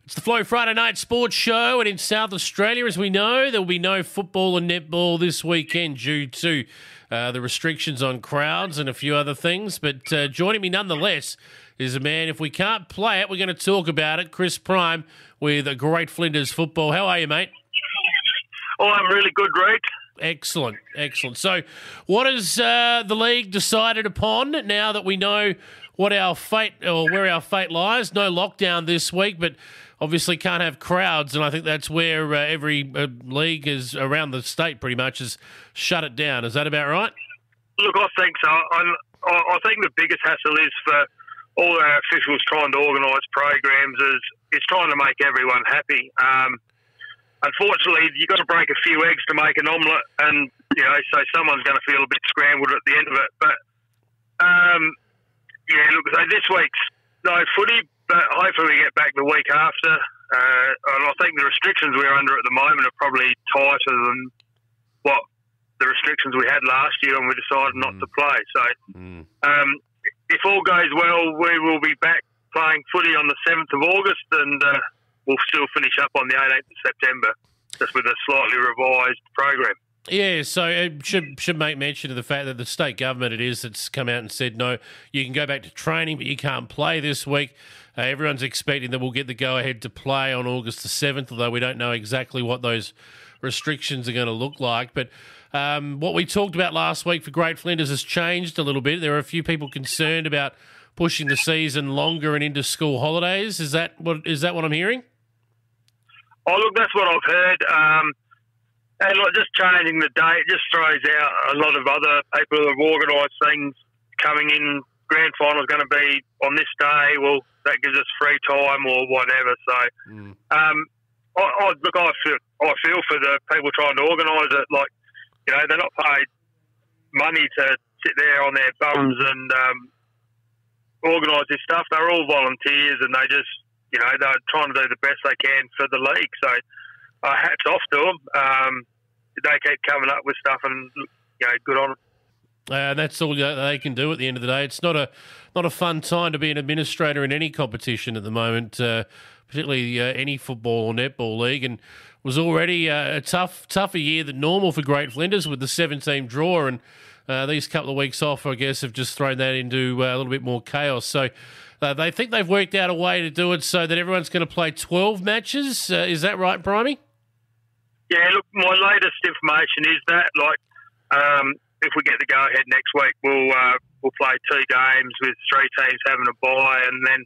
It's the Flow Friday Night Sports Show, and in South Australia, as we know, there will be no football and netball this weekend due to the restrictions on crowds and a few other things. But joining me nonetheless is a man, if we can't play it, we're going to talk about it, Chris Prime with Great Flinders Football. How are you, mate? Oh, I'm really good, Reed. Excellent, excellent. So what has the league decided upon now that we know what our fate or where our fate lies? No lockdown this week, but obviously can't have crowds, and I think that's where every league is around the state pretty much has shut it down. Is that about right? Look, I think so. I think the biggest hassle is for all our officials trying to organise programs is trying to make everyone happy. Unfortunately, you've got to break a few eggs to make an omelette, and so someone's going to feel a bit scrambled at the end of it. But look, so this week's no footy, but hopefully we get back the week after. And I think the restrictions we're under at the moment are probably tighter than what the restrictions we had last year when we decided not to play. So if all goes well, we will be back playing footy on the 7th of August, and we'll still finish up on the 18th of September, just with a slightly revised program. Yeah, so it should make mention of the fact that the state government that's come out and said, no, you can go back to training, but you can't play this week. Everyone's expecting that we'll get the go-ahead to play on August the 7th, although we don't know exactly what those restrictions are going to look like. But what we talked about last week for Great Flinders has changed a little bit. There are a few people concerned about pushing the season longer and into school holidays. Is that what I'm hearing? Oh, look, that's what I've heard. And like, just changing the date just throws out a lot of other people who have organised things coming in. Grand final's going to be on this day. Well, that gives us free time or whatever. So, I feel for the people trying to organise it. Like, they're not paid money to sit there on their bums and organise this stuff. They're all volunteers, and they just, they're trying to do the best they can for the league. So, hats off to them. They keep coming up with stuff, and good on them. That's all they can do at the end of the day. It's not a fun time to be an administrator in any competition at the moment, particularly any football or netball league. And it was already a tougher year than normal for Great Flinders with the 7-team draw, and these couple of weeks off, I guess, have just thrown that into a little bit more chaos. So they think they've worked out a way to do it so that everyone's going to play 12 matches. Is that right, Brimey? Yeah, look, my latest information is that, if we get the go-ahead next week, we'll play 2 games with 3 teams having a bye, and then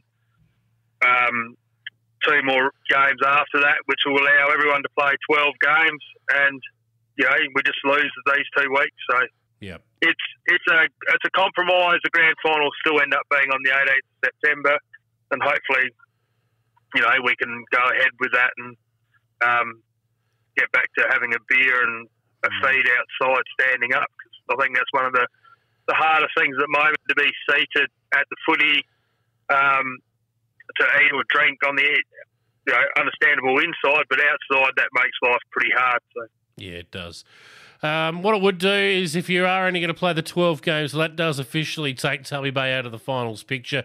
2 more games after that, which will allow everyone to play 12 games, and we just lose these 2 weeks. So yeah, it's a compromise. The grand final will still end up being on the 18th of September, and hopefully, we can go ahead with that and get back to having a beer and a feed outside standing up. Cause I think that's one of the hardest things at the moment, to be seated at the footy, to eat or drink on the understandable inside, but outside that makes life pretty hard. So. Yeah, it does. What it would do is, if you are only going to play the 12 games, that does officially take Tubby Bay out of the finals picture.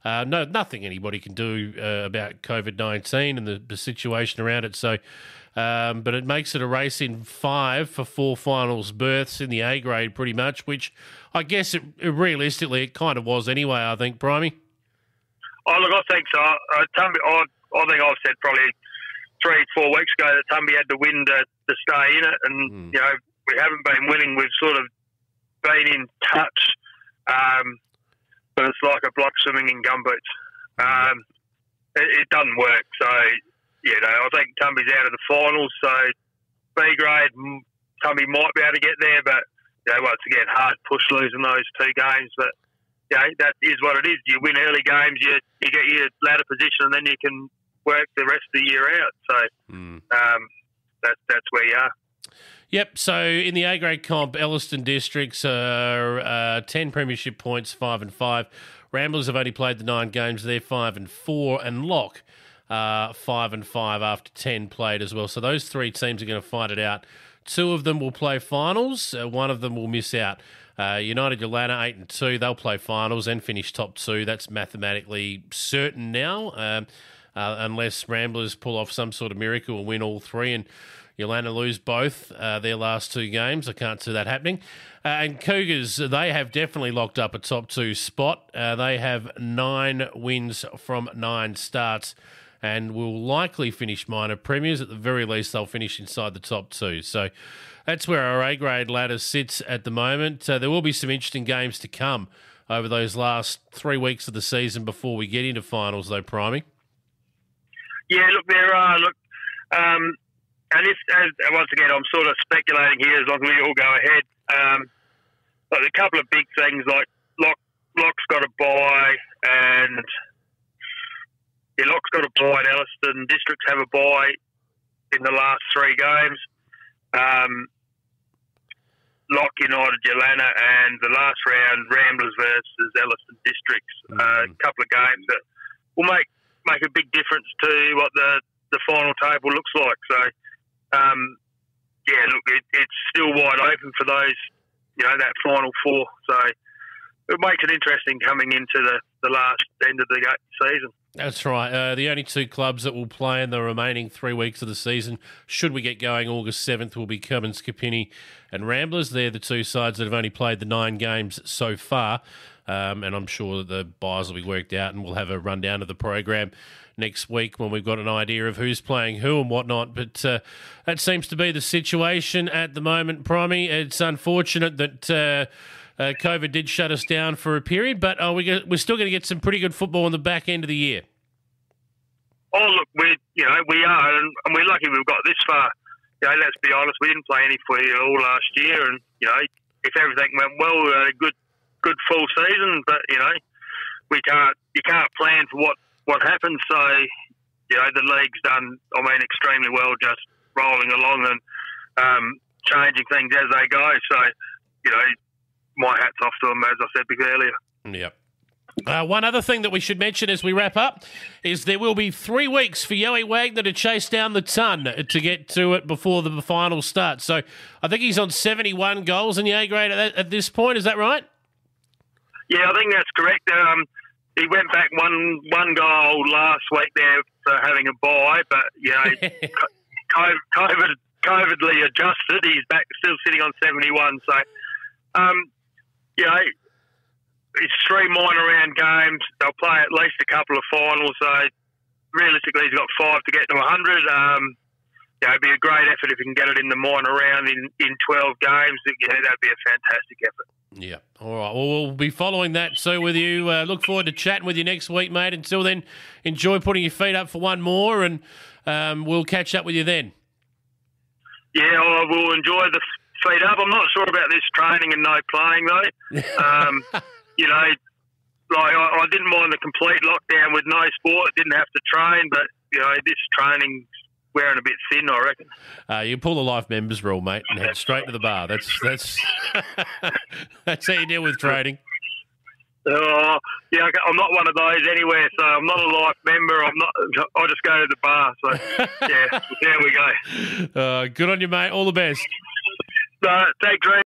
Nothing anybody can do about COVID-19 and the situation around it. So, but it makes it a race in 5 for 4 finals berths in the A grade, pretty much. Which I guess realistically it kind of was anyway. I think, Brimey. Oh, look, I think so. I think I've said probably 3-4 weeks ago that Tumby had to win to stay in it, and we haven't been winning. We've sort of been in touch, but it's like a block swimming in gumboots. It doesn't work. So, I think Tumby's out of the finals. So, B grade, Tumby might be able to get there, but once again, hard push losing those 2 games. But that is what it is. You win early games, you get your ladder position, and then you can work the rest of the year out. So that's where you are. Yep, so in the A-grade comp, Elliston Districts are 10 premiership points, 5-5. Ramblers have only played the 9 games. They're 5-4. And Lock 5-5 after 10 played as well. So those 3 teams are going to fight it out. 2 of them will play finals. 1 of them will miss out. United Yolana 8-2. They'll play finals and finish top 2. That's mathematically certain now. unless Ramblers pull off some sort of miracle and win all three and Yolanda lose both their last 2 games. I can't see that happening. And Cougars, they have definitely locked up a top 2 spot. They have 9 wins from 9 starts and will likely finish minor premiers. At the very least, they'll finish inside the top 2. So that's where our A-grade ladder sits at the moment. There will be some interesting games to come over those last 3 weeks of the season before we get into finals, though, Primey. Yeah, look, there are. And once again, I'm sort of speculating here as long as we all go ahead. But a couple of big things like Locke's got a bye, and Locke's got a bye, and Elliston Districts have a bye in the last 3 games. Locke United Yolanda, and the last round Ramblers versus Elliston Districts. A couple of games that will make a big difference to what the final table looks like. So, it's still wide open for those, that final 4. So it makes it interesting coming into the last end of the season. That's right. The only 2 clubs that will play in the remaining 3 weeks of the season, should we get going August 7th, will be Cummins, Kapini and Ramblers. They're the 2 sides that have only played the 9 games so far. And I'm sure that the buys will be worked out, and we'll have a rundown of the program next week when we've got an idea of who's playing who and whatnot. But that seems to be the situation at the moment, Primey. It's unfortunate that COVID did shut us down for a period, but we're still going to get some pretty good football on the back end of the year. Oh, look, we are, and we're lucky we've got this far. Let's be honest, we didn't play any footy at all last year, and if everything went well, we had a good full season. But you can't plan for what happens. So the league's done, extremely well, just rolling along and changing things as they go. So my hat's off to them, as I said earlier. Yep. One other thing that we should mention as we wrap up is there will be 3 weeks for Yowie Wagner to chase down the ton to get to it before the final starts. So I think he's on 71 goals in the A-grade at this point. Is that right? Yeah, I think that's correct. He went back one goal last week there for having a bye, but COVIDly adjusted. He's back, still sitting on 71. So, it's 3 minor round games. They'll play at least a couple of finals. So realistically, he's got 5 to get to 100. It'd be a great effort if he can get it in the minor round in 12 games. That'd be a fantastic effort. Yeah. All right. Well, we'll be following that, Sue, with you. Look forward to chatting with you next week, mate. Until then, enjoy putting your feet up for one more, and we'll catch up with you then. Yeah, I will enjoy the feet up. I'm not sure about this training and no playing, though. I didn't mind the complete lockdown with no sport. Didn't have to train, but, this training's wearing a bit thin, I reckon. You pull the life members rule, mate, and head straight to the bar. That's that's how you deal with training. I'm not one of those anywhere, so I'm not a life member. I just go to the bar. So, there we go. Good on you, mate. All the best. Thanks, Ray.